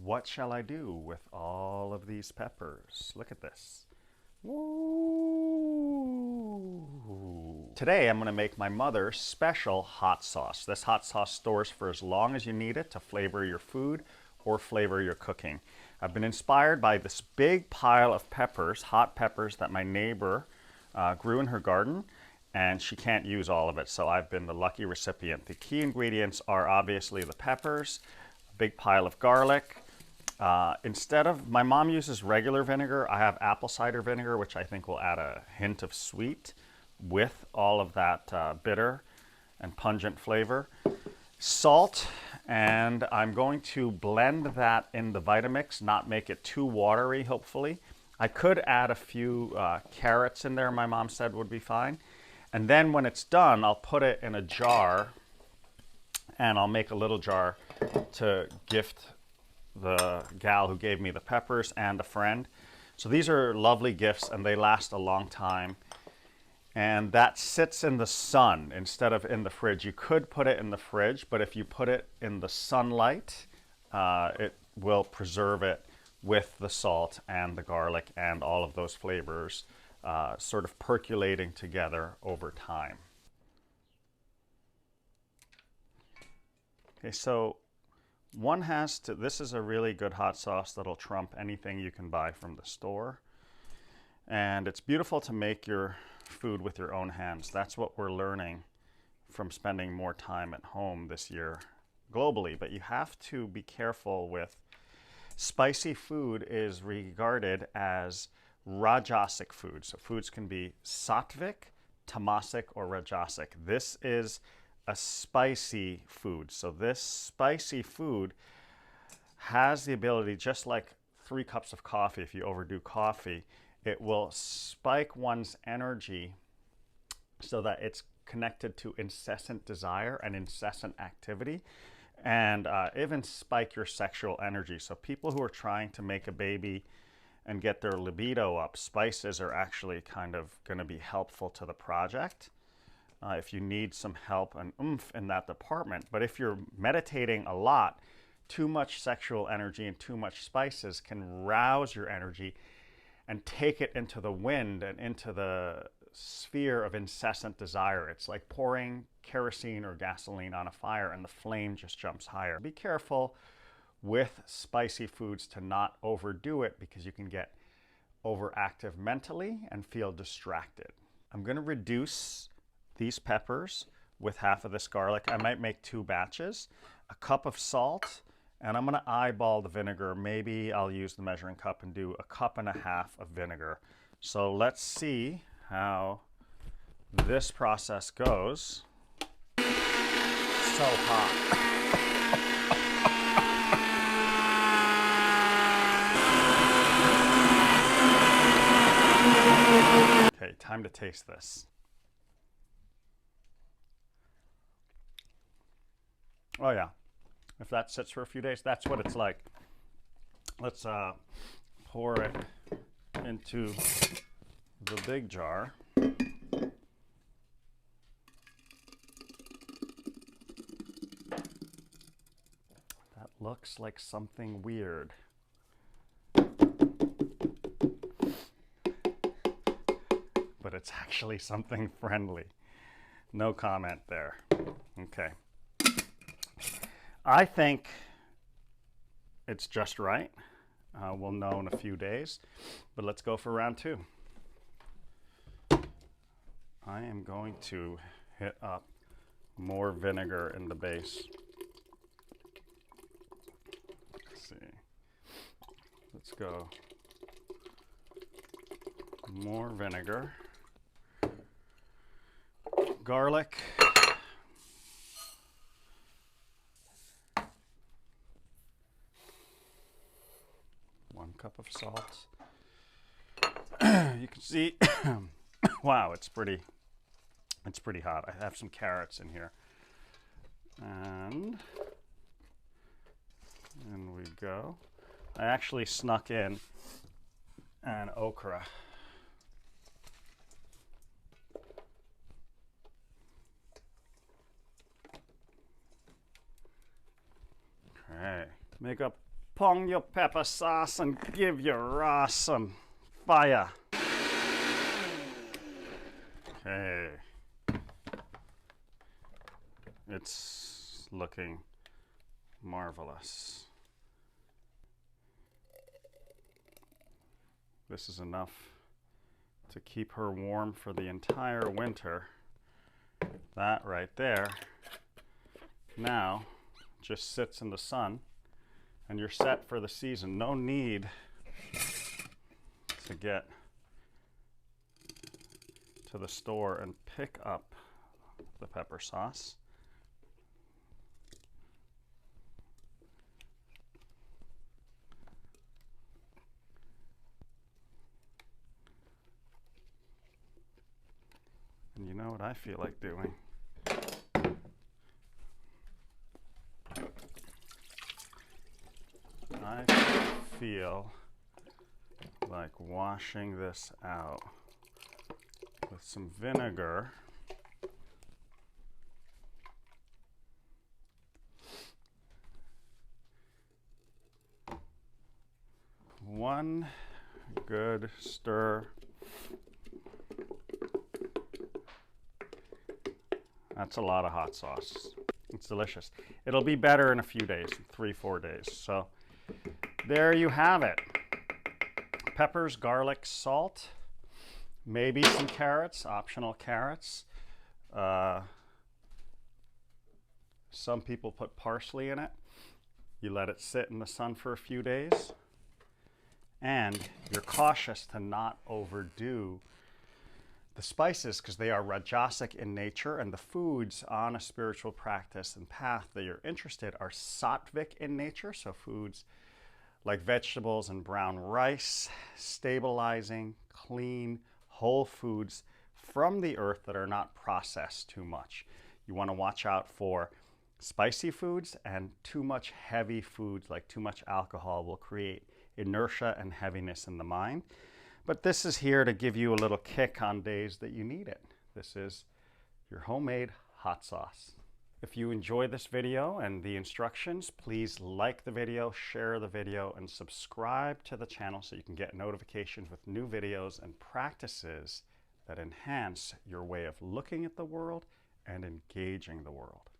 what shall I do with all of these peppers? Look at this. Ooh. Today I'm going to make my mother's special hot sauce. This hot sauce stores for as long as you need it to flavor your food or flavor your cooking. I've been inspired by this big pile of peppers, hot peppers, that my neighbor grew in her garden, and she can't use all of it, so I've been the lucky recipient. The key ingredients are obviously the peppers, a big pile of garlic. Instead of, my mom uses regular vinegar, I have apple cider vinegar, which I think will add a hint of sweet with all of that bitter and pungent flavor. Salt, and I'm going to blend that in the Vitamix, not make it too watery, hopefully. I could add a few carrots in there, my mom said would be fine. And then when it's done, I'll put it in a jar, and I'll make a little jar to gift the gal who gave me the peppers and a friend. So these are lovely gifts, and they last a long time. And that sits in the sun instead of in the fridge. You could put it in the fridge, but if you put it in the sunlight, it will preserve it with the salt and the garlic and all of those flavors sort of percolating together over time. Okay, so one has to, this is a really good hot sauce that'll trump anything you can buy from the store. And it's beautiful to make your food with your own hands. That's what we're learning from spending more time at home this year globally. But you have to be careful with spicy food is regarded as Rajasic food. So foods can be sattvic, tamasic, or rajasic. This is a spicy food. So this spicy food has the ability, just like 3 cups of coffee, if you overdo coffee, it will spike one's energy so that it's connected to incessant desire and incessant activity, and even spike your sexual energy. So people who are trying to make a baby and get their libido up, spices are actually kind of going to be helpful to the project if you need some help and oomph in that department. But if you're meditating a lot, too much sexual energy and too much spices can rouse your energy and take it into the wind and into the sphere of incessant desire. It's like pouring kerosene or gasoline on a fire, and the flame just jumps higher. Be careful with spicy foods to not overdo it, because you can get overactive mentally and feel distracted. I'm going to reduce these peppers with half of this garlic. I might make 2 batches, a cup of salt, and I'm going to eyeball the vinegar. Maybe I'll use the measuring cup and do 1.5 cups of vinegar. So let's see how this process goes. So hot. Okay, time to taste this. Oh yeah, if that sits for a few days, that's what it's like. Let's pour it into the big jar. That looks like something weird. But it's actually something friendly. No comment there. Okay. I think it's just right. We'll know in a few days, but let's go for round 2. I am going to hit up more vinegar in the base. Let's see. Let's go. More vinegar. Garlic. 1 cup of salt. You can see, wow, it's pretty hot. I have some carrots in here. And in we go. I actually snuck in an okra. Okay, make up Pong your pepper sauce and give your raw some fire. Okay. It's looking marvelous. This is enough to keep her warm for the entire winter. That right there now just sits in the sun and you're set for the season. No need to get to the store and pick up the pepper sauce. And you know what I feel like doing? I feel like washing this out with some vinegar. One good stir. That's a lot of hot sauce. It's delicious. It'll be better in a few days, 3-4 days. So there you have it. Peppers, garlic, salt, maybe some carrots, optional carrots. Some people put parsley in it. You let it sit in the sun for a few days. And you're cautious to not overdo the spices because they are rajasic in nature, and the foods on a spiritual practice and path that you're interested are sattvic in nature. So foods like vegetables and brown rice, stabilizing, clean, whole foods from the earth that are not processed too much. You want to watch out for spicy foods, and too much heavy foods like too much alcohol will create inertia and heaviness in the mind. But this is here to give you a little kick on days that you need it. This is your homemade hot sauce. If you enjoy this video and the instructions, please like the video, share the video, and subscribe to the channel so you can get notifications with new videos and practices that enhance your way of looking at the world and engaging the world.